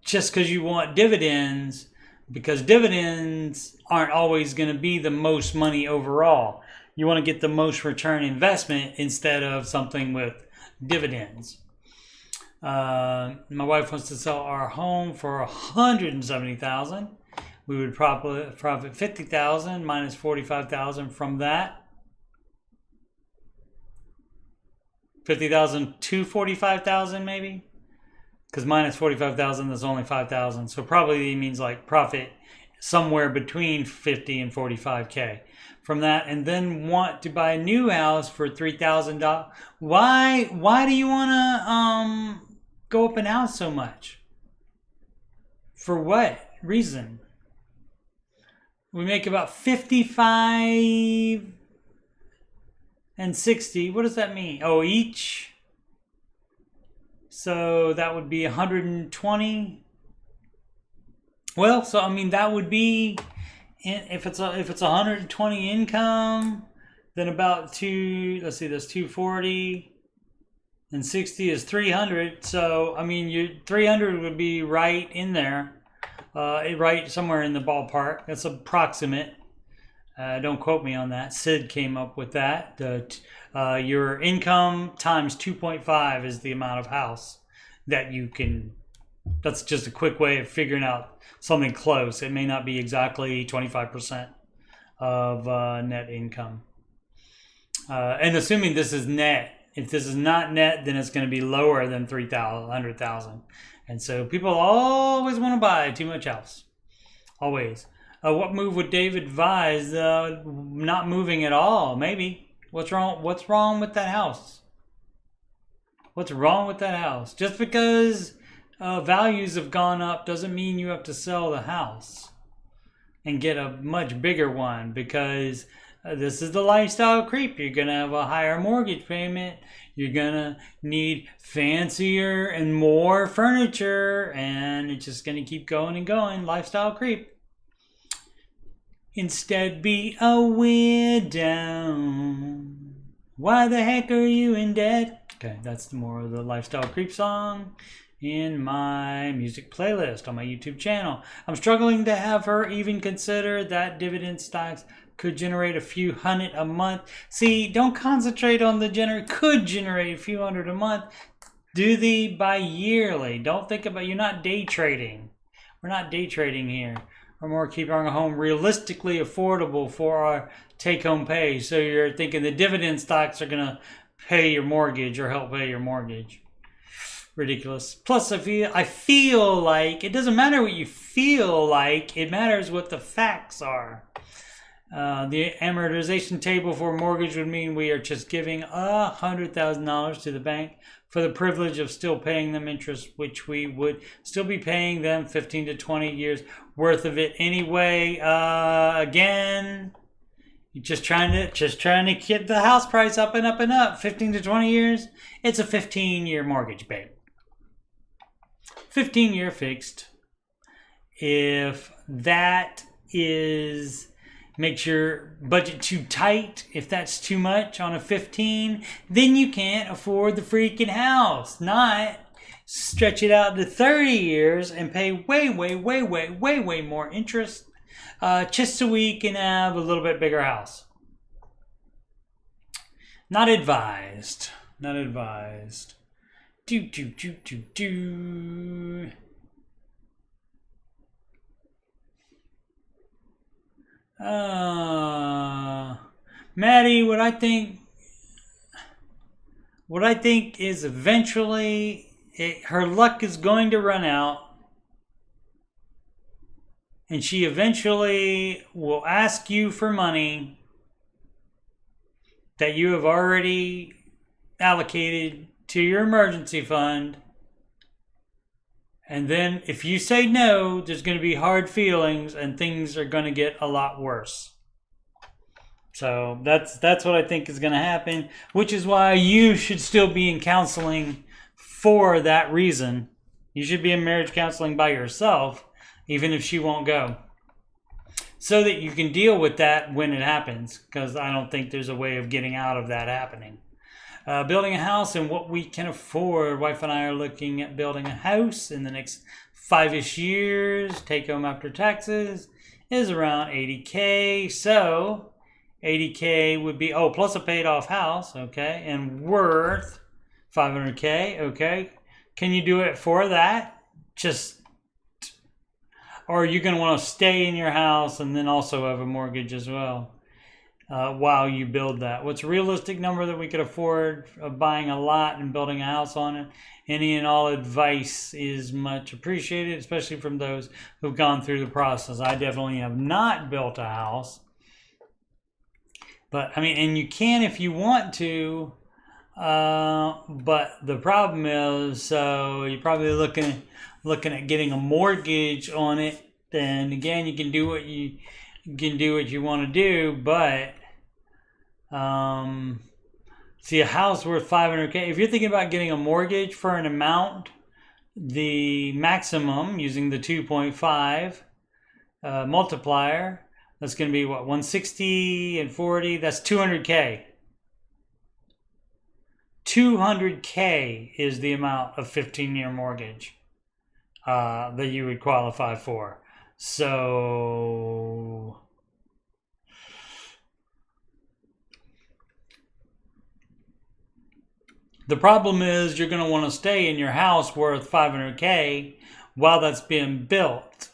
just because you want dividends, because dividends aren't always going to be the most money overall. You want to get the most return investment instead of something with dividends. My wife wants to sell our home for $170,000. We would profit $50,000 minus $45,000 from that. $50,000 to $45,000 maybe, because minus $45,000 is only $5,000. So probably means like profit somewhere between $50 and $45K from that, and then want to buy a new house for $3,000. Why do you want to go up in house so much? For what reason? We make about 55 and 60. What does that mean? Oh, each. So that would be 120. Well, so I mean that would be, if it's 120 income, then about let's see, that's 240 and 60 is 300. So I mean your 300 would be right in there. Right somewhere in the ballpark. That's approximate. Don't quote me on that. Sid came up with that. Your income times 2.5 is the amount of house that you can. That's just a quick way of figuring out something close. It may not be exactly 25% of net income. And assuming this is net. If this is not net, then it's going to be lower than 300,000. And so people always want to buy too much house. Always. What move would Dave advise? Not moving at all, maybe. What's wrong with that house? What's wrong with that house? Just because values have gone up doesn't mean you have to sell the house and get a much bigger one, because This is the lifestyle creep. You're going to have a higher mortgage payment. You're going to need fancier and more furniture. And it's just going to keep going and going. Lifestyle creep. Instead, be a widow. Why the heck are you in debt? Okay, that's more of the lifestyle creep song in my music playlist on my YouTube channel. I'm struggling to have her even consider that dividend stocks could generate a few hundred a month. See, don't concentrate on the could generate a few hundred a month. Do the bi-yearly. Don't think about, you're not day trading. We're not day trading here. We're more keeping our home realistically affordable for our take-home pay. So you're thinking the dividend stocks are going to pay your mortgage or help pay your mortgage. Ridiculous. Plus, I feel like it doesn't matter what you feel like. It matters what the facts are. The amortization table for a mortgage would mean we are just giving $100,000 to the bank for the privilege of still paying them interest, which we would still be paying them 15 to 20 years worth of it anyway. Again, you're just trying to get the house price up and up and up. 15 to 20 years. It's a 15-year mortgage, babe. 15-year fixed. If that makes your budget too tight, if that's too much on a 15, then you can't afford the freaking house. Not stretch it out to 30 years and pay way more interest just so we can have a little bit bigger house. Not advised. Not advised. Maddie, what I think is eventually her luck is going to run out, and she eventually will ask you for money that you have already allocated to your emergency fund. And then if you say no, there's going to be hard feelings and things are going to get a lot worse. So that's what I think is going to happen, which is why you should still be in counseling for that reason. You should be in marriage counseling by yourself, even if she won't go, so that you can deal with that when it happens, because I don't think there's a way of getting out of that happening. Building a house and what we can afford. Wife and I are looking at building a house in the next 5-ish years. Take home after taxes is around $80K. So $80K would be, plus a paid off house, okay, and worth $500K, okay. Can you do it for that? Or are you going to want to stay in your house and then also have a mortgage as well? While you build that. What's a realistic number that we could afford of buying a lot and building a house on it? Any and all advice is much appreciated, especially from those who've gone through the process. I definitely have not built a house. But, I mean, and you can if you want to, but the problem is, so you're probably looking at getting a mortgage on it. Then again, you can do what you want to do, but see, a house worth $500K. If you're thinking about getting a mortgage for an amount, the maximum using the 2.5 multiplier, that's going to be what, 160 and 40. That's $200K. $200K is the amount of 15-year mortgage that you would qualify for. So the problem is you're going to want to stay in your house worth $500K while that's being built.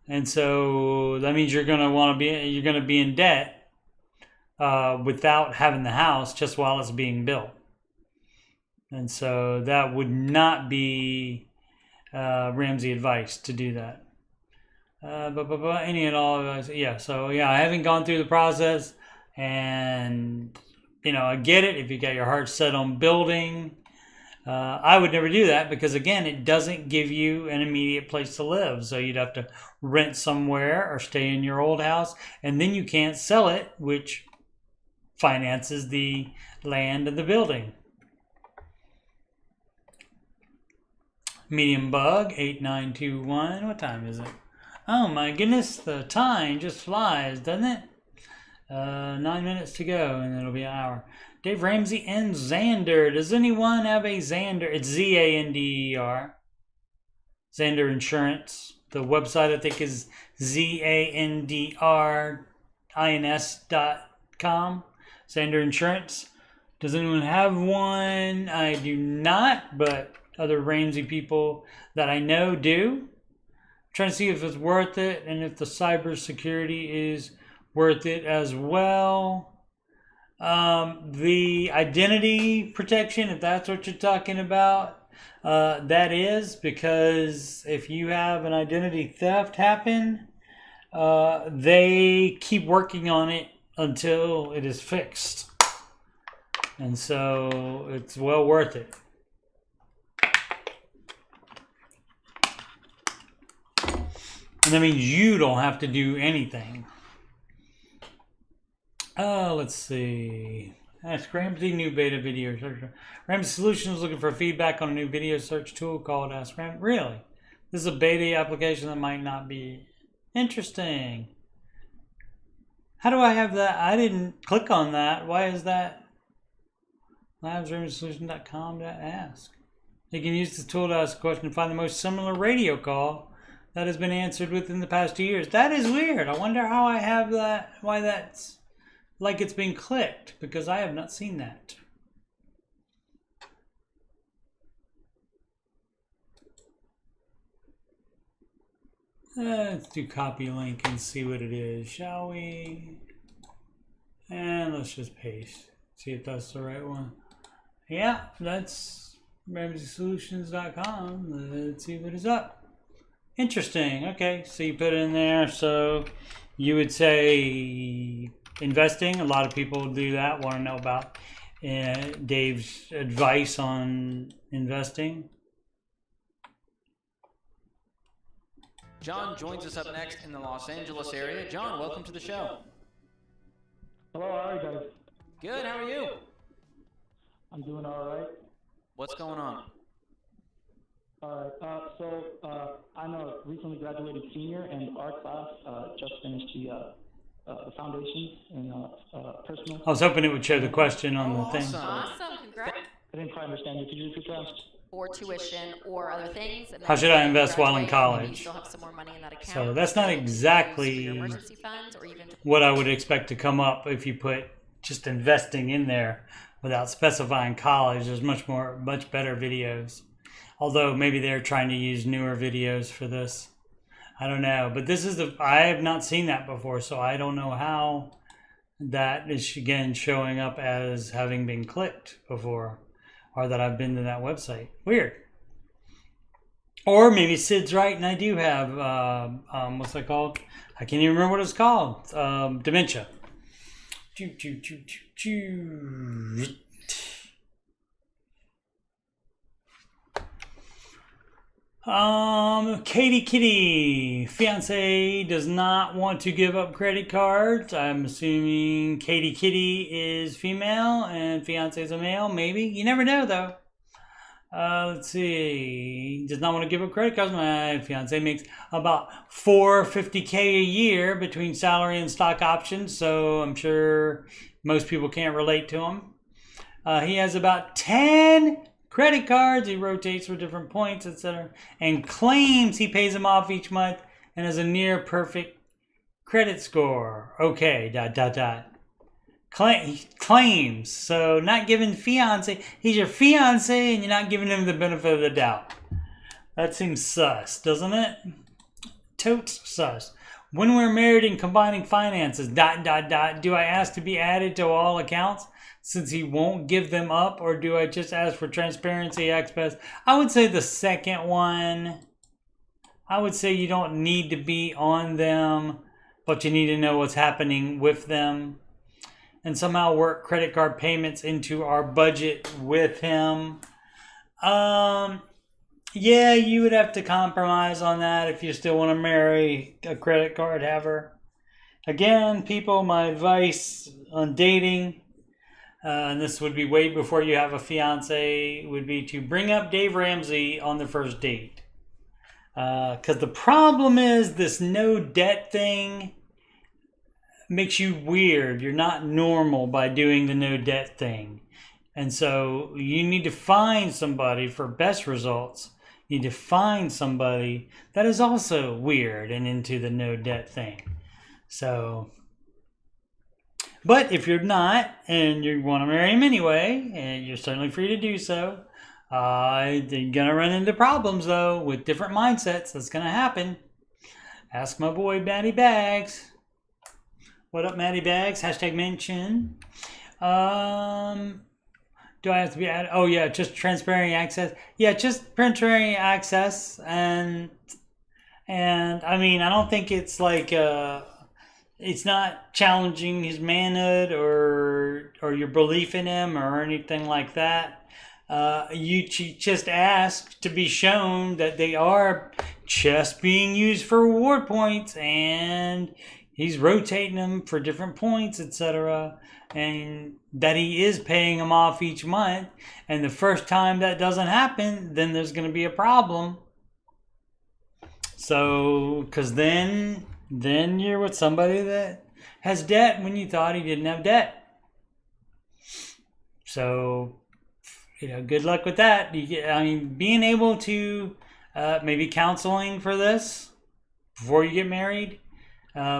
And so that means you're going to be in debt without having the house just while it's being built. And so that would not be Ramsey advice to do that. Any and all advice, I haven't gone through the process, and I get it if you got your heart set on building I would never do that because, again, it doesn't give you an immediate place to live. So you'd have to rent somewhere or stay in your old house, and then you can't sell it, which finances the land and the building. Medium Bug 8921. What time is it? Oh my goodness, the time just flies, doesn't it? 9 minutes to go, and it'll be an hour. Dave Ramsey and Xander. Does anyone have a Xander? It's Zander. Xander Insurance. The website, I think, is zandrins.com. Xander Insurance. Does anyone have one? I do not, but other Ramsey people that I know do. I'm trying to see if it's worth it and if the cybersecurity is worth it as well. The identity protection, if that's what you're talking about, that is, because if you have an identity theft happen, they keep working on it until it is fixed. And so it's well worth it. And that means you don't have to do anything. Let's see. Ask Ramsey, new beta video search. Ramsey Solutions looking for feedback on a new video search tool called Ask Ramsey. Really? This is a beta application that might not be interesting. How do I have that? I didn't click on that. Why is that? LabsRamseySolutions.com to ask. You can use this tool to ask a question and find the most similar radio call that has been answered within the past 2 years. That is weird. I wonder how I have that, why that's like it's been clicked, because I have not seen that. Let's do copy link and see what it is, shall we? And let's just paste. See if that's the right one. Yeah, that's RamseySolutions.com. Let's see what is up. Interesting. Okay, so you put it in there. So you would say investing. A lot of people do that, want to know about Dave's advice on investing. John joins us up next in the Los Angeles area. John, welcome to the show. Hello, how are you guys? Good, how are you? I'm doing all right. What's going on? All right, I'm a recently graduated senior, and our class just finished the foundations in personal. I was hoping it would show the question on the thing. Awesome, congrats. I didn't quite understand you. Could you repeat that? Or tuition or other things. And How should I invest while in college? You still have some more money in that account. So that's not exactly emergency funds or even what I would expect to come up if you put just investing in there without specifying college. There's much better videos. Although maybe they're trying to use newer videos for this. I don't know. But this is I have not seen that before, so I don't know how that is, again, showing up as having been clicked before, or that I've been to that website. Weird. Or maybe Sid's right and I do have, what's that called? I can't even remember what it's called. Dementia. Katie Kitty, fiance does not want to give up credit cards. I'm assuming Katie Kitty is female and fiance is a male. Maybe. You never know though. Let's see. Does not want to give up credit cards. My fiance makes about $450K a year between salary and stock options, so I'm sure most people can't relate to him. He has about 10 credit cards. He rotates for different points, etc., and claims he pays them off each month and has a near perfect credit score. Okay, ... Claims. So not giving fiance. He's your fiance and you're not giving him the benefit of the doubt. That seems sus, doesn't it? Totes sus. When we're married and combining finances, ... Do I ask to be added to all accounts since he won't give them up, or do I just ask for transparency access? I would say the second one. I would say you don't need to be on them, but you need to know what's happening with them. And somehow work credit card payments into our budget with him. Yeah, you would have to compromise on that if you still want to marry a credit card haver. Again, people, my advice on dating, and this would be way before you have a fiance, would be to bring up Dave Ramsey on the first date. Because the problem is this no debt thing makes you weird. You're not normal by doing the no debt thing. And so you need to find somebody for best results. You need to find somebody that is also weird and into the no debt thing. So, but if you're not and you want to marry him anyway, and you're certainly free to do so, you're gonna run into problems though with different mindsets. That's gonna happen. Ask my boy Matty Bags. What up, Matty Bags? Hashtag mention. Do I have to be added? Oh yeah, just transparent access. Yeah, just transparent access, and I mean, I don't think it's like it's not challenging his manhood or your belief in him or anything like that. You just ask to be shown that they are just being used for reward points, and he's rotating them for different points, etc. And that he is paying them off each month. And the first time that doesn't happen, then there's going to be a problem. So, because then you're with somebody that has debt when you thought he didn't have debt. So, good luck with that. Being able to maybe counseling for this before you get married.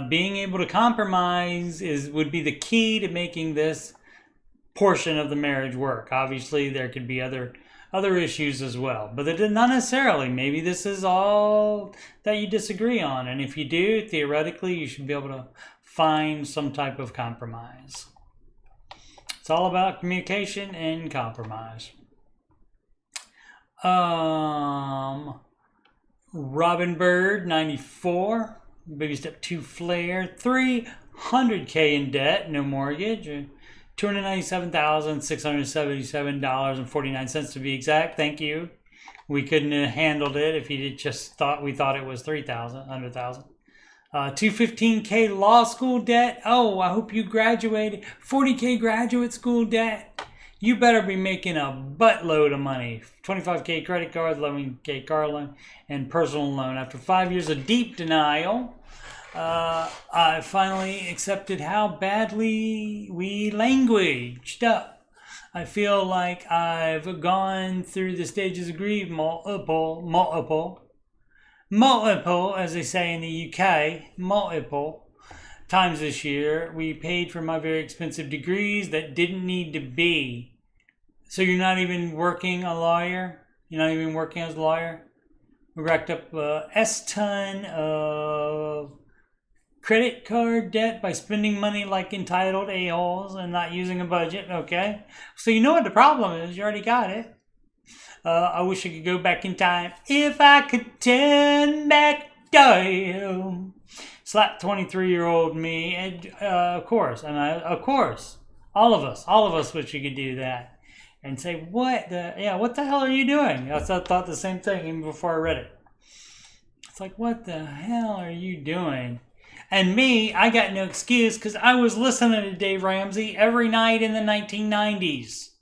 Being able to compromise would be the key to making this portion of the marriage work. Obviously, there could be other issues as well, but not necessarily. Maybe this is all that you disagree on, and if you do, theoretically, you should be able to find some type of compromise. It's all about communication and compromise. Robin Bird 94. Baby step 2 flare, $300K in debt, no mortgage, $297,677.49 to be exact. Thank you. We couldn't have handled it if you just we thought it was $100,000. 215K law school debt. Oh, I hope you graduated. 40K graduate school debt. You better be making a buttload of money. 25K credit card, 11K car loan, and personal loan. After 5 years of deep denial, I finally accepted how badly we languaged up. I feel like I've gone through the stages of grief multiple, as they say in the UK, multiple times this year. We paid for my very expensive degrees that didn't need to be. So you're not even working a lawyer? You're not even working as a lawyer? We racked up a S-ton of credit card debt by spending money like entitled a-holes and not using a budget, okay? So you know what the problem is. You already got it. I wish I could go back in time. If I could turn back time. Slap 23-year-old me. And, of course. All of us wish we could do that. And say, what the hell are you doing? I thought the same thing even before I read it. It's like, what the hell are you doing? And me, I got no excuse because I was listening to Dave Ramsey every night in the 1990s.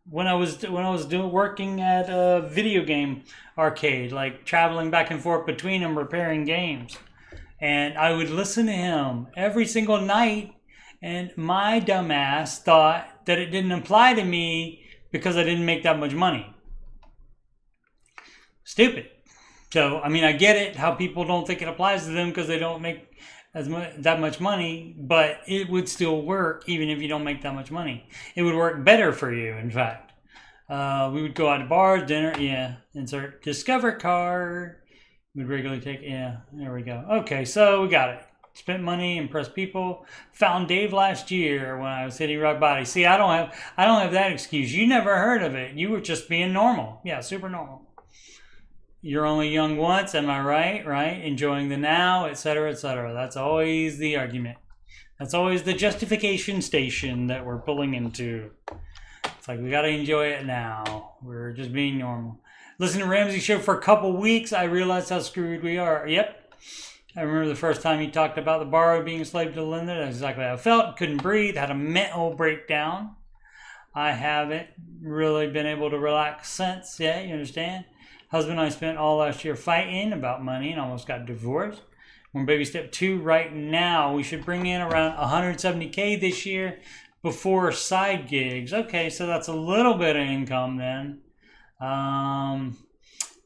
When I was working at a video game arcade, like traveling back and forth between them, repairing games. And I would listen to him every single night. And my dumbass thought that it didn't apply to me because I didn't make that much money. Stupid. So, I get it, how people don't think it applies to them because they don't make that much money, but it would still work even if you don't make that much money. It would work better for you, in fact. We would go out to bars, dinner, insert Discover card. We'd regularly take, there we go. Okay, so we got it. Spent money, impressed people. Found Dave last year when I was hitting rock bottom. See, I don't have that excuse. You never heard of it. You were just being normal. Yeah, super normal. You're only young once, am I right? Right? Enjoying the now, etc., etc. That's always the argument. That's always the justification station that we're pulling into. It's like we got to enjoy it now. We're just being normal. Listen to Ramsey show for a couple weeks. I realized how screwed we are. Yep. I remember the first time he talked about the borrower being a slave to the lender. That's exactly how I felt. Couldn't breathe. Had a mental breakdown. I haven't really been able to relax since. Yeah, you understand? Husband and I spent all last year fighting about money and almost got divorced. We're in baby step 2 right now. We should bring in around 170K this year before side gigs. Okay, so that's a little bit of income then.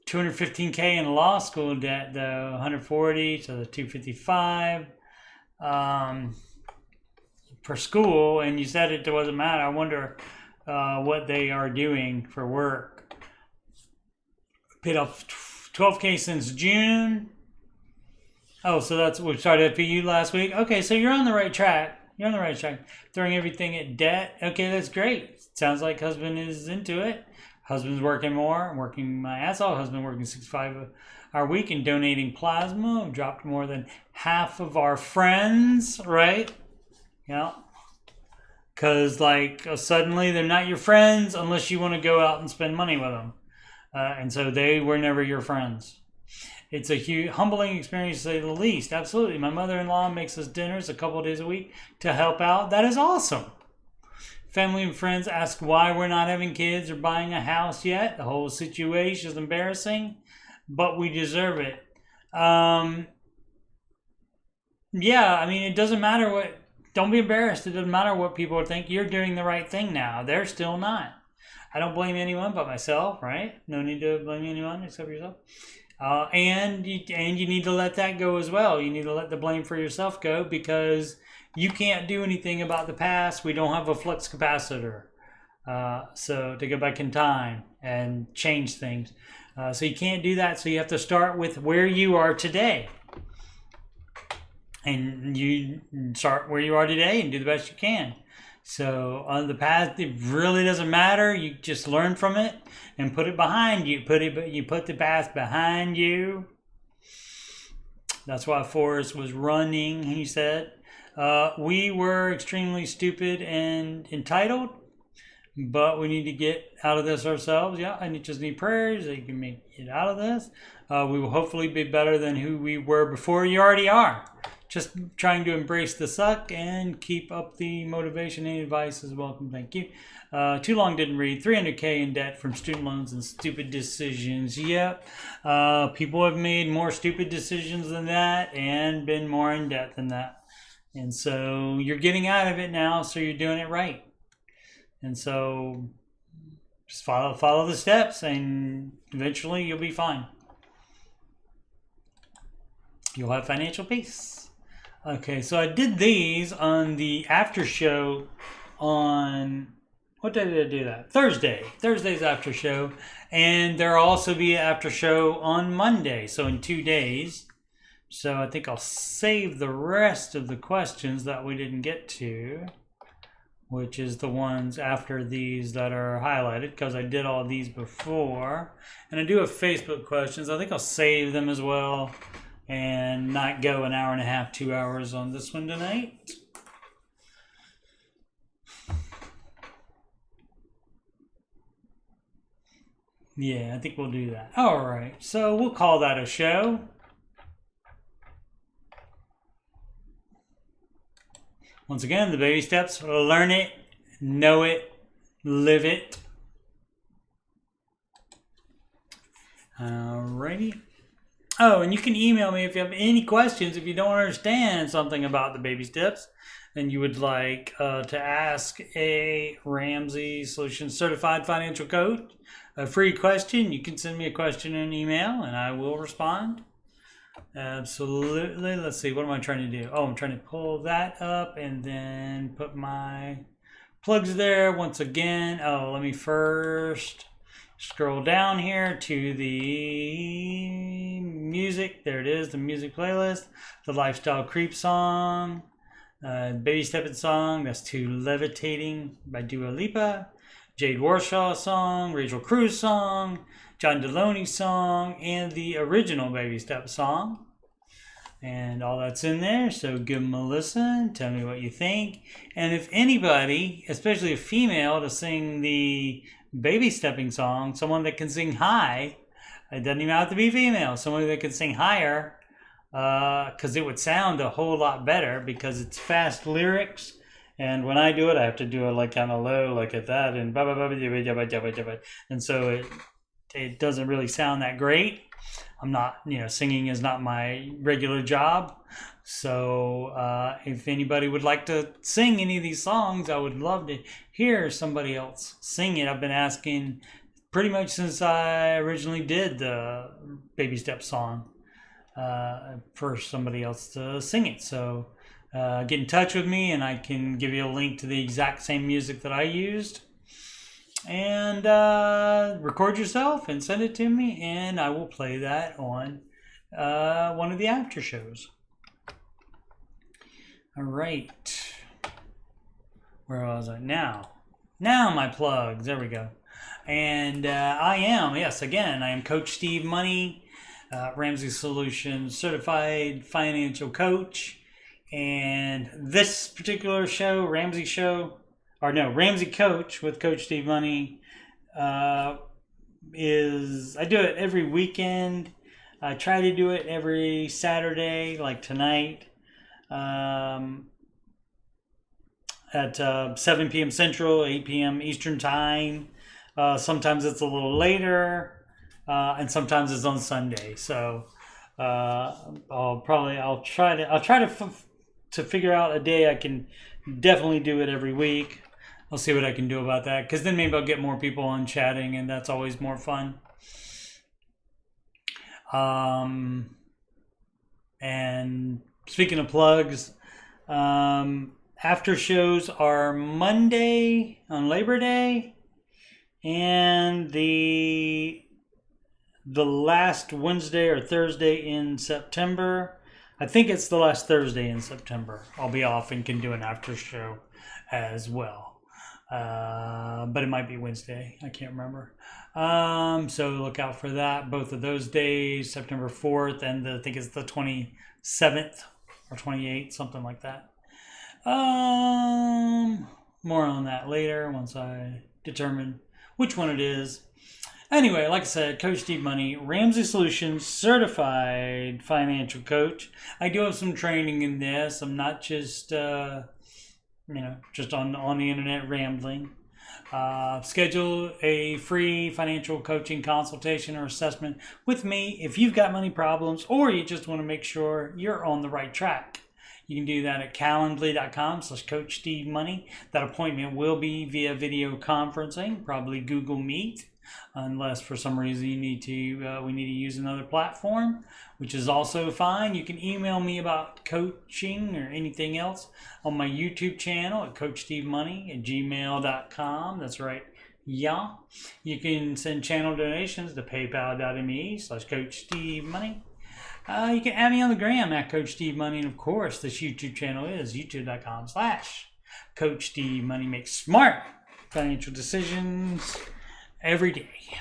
215K in law school debt though, 140, so the 255 per school. And you said it doesn't matter. I wonder what they are doing for work. Paid off 12K since June. Oh, so that's we started FPU last week. Okay, so you're on the right track. You're on the right track. Throwing everything at debt. Okay, that's great. Sounds like husband is into it. Husband's working more. I'm working my ass off. Husband working 65-hour week and donating plasma. We've dropped more than half of our friends, right? Yeah. Because, like, suddenly they're not your friends unless you want to go out and spend money with them. And so they were never your friends. It's a huge, humbling experience to say the least. Absolutely. My mother-in-law makes us dinners a couple of days a week to help out. That is awesome. Family and friends ask why we're not having kids or buying a house yet. The whole situation is embarrassing, but we deserve it. Yeah, I mean, it doesn't matter what, don't be embarrassed. It doesn't matter what people think. You're doing the right thing now. They're still not. I don't blame anyone but myself, right? No need to blame anyone except yourself. And you need to let that go as well. You need to let the blame for yourself go because you can't do anything about the past. We don't have a flux capacitor. So to go back in time and change things. So you can't do that. So you have to start with where you are today. And you start where you are today and do the best you can. So on the past, it really doesn't matter. You just learn from it and put it behind you. You put the past behind you. That's why Forrest was running, he said. We were extremely stupid and entitled, but we need to get out of this ourselves. Yeah, I just need prayers that you can make it out of this. We will hopefully be better than who we were before. You already are. Just trying to embrace the suck and keep up the motivation. Any advice is welcome. Thank you. Too long didn't read. 300K in debt from student loans and stupid decisions. Yep. People have made more stupid decisions than that and been more in debt than that. And so you're getting out of it now, so you're doing it right. And so just follow the steps and eventually you'll be fine. You'll have financial peace. Okay, so I did these on the after show on, what day did I do that? Thursday's after show. And there'll also be an after show on Monday, so in 2 days. So I think I'll save the rest of the questions that we didn't get to, which is the ones after these that are highlighted, because I did all these before. And I do have Facebook questions. I think I'll save them as well. And not go an hour and a half, 2 hours on this one tonight. Yeah, I think we'll do that. All right, so we'll call that a show. Once again, the baby steps: learn it, know it, live it. All righty. Oh, and you can email me if you have any questions. If you don't understand something about the baby steps and you would like to ask a Ramsey Solutions Certified Financial Coach a free question, you can send me a question in an email and I will respond. Absolutely. Let's see. What am I trying to do? Oh, I'm trying to pull that up and then put my plugs there once again. Oh, let me first scroll down here to the music. There it is, the music playlist. The Lifestyle Creep song. Baby Steppin' song. That's To Levitating by Dua Lipa. Jade Warshaw song. Rachel Cruz song. John Deloney song. And the original Baby Step song. and all that's in there. So give them a listen. Tell me what you think. And if anybody, especially a female, to sing the baby stepping song, someone that can sing high, it doesn't even have to be female, someone that can sing higher, because it would sound a whole lot better because it's fast lyrics. And when I do it, I have to do it like kind of low, like at that, and and so it doesn't really sound that great. I'm not, singing is not my regular job. So if anybody would like to sing any of these songs, I would love to hear somebody else sing it. I've been asking pretty much since I originally did the Baby Step song for somebody else to sing it. So get in touch with me and I can give you a link to the exact same music that I used. And record yourself and send it to me, and I will play that on one of the after shows. All right. Where was I? Now my plugs. There we go. And I am Coach Steve Money, Ramsey Solutions certified financial coach. And this particular show, Ramsey Coach with Coach Steve Money, I do it every weekend. I try to do it every Saturday, like tonight, at 7 p.m. Central, 8 p.m. Eastern Time. Sometimes it's a little later, and sometimes it's on Sunday. So I'll try to figure out a day I can definitely do it every week. I'll see what I can do about that, because then maybe I'll get more people on chatting, and that's always more fun. And speaking of plugs, after shows are Monday on Labor Day, and the last Wednesday or Thursday in September. I think it's the last Thursday in September. I'll be off and can do an after show as well. But it might be Wednesday. I can't remember. So look out for that. Both of those days, September 4th, and I think it's the 27th or 28th, something like that. More on that later once I determine which one it is. Anyway, like I said, Coach Steve Money, Ramsey Solutions certified financial coach. I do have some training in this. I'm not just just on the internet rambling. Schedule a free financial coaching consultation or assessment with me if you've got money problems or you just want to make sure you're on the right track. You can do that at calendly.com/Coach Steve Money. That appointment will be via video conferencing, probably Google Meet, unless for some reason we need to use another platform, which is also fine. You can email me about coaching or anything else on my YouTube channel at CoachSteveMoney@gmail.com. That's right. Yeah. You can send channel donations to paypal.me/Coach Steve Money. You can add me on the gram at Coach Steve Money, and of course this YouTube channel is youtube.com/Coach Steve Money. Make smart financial decisions every day.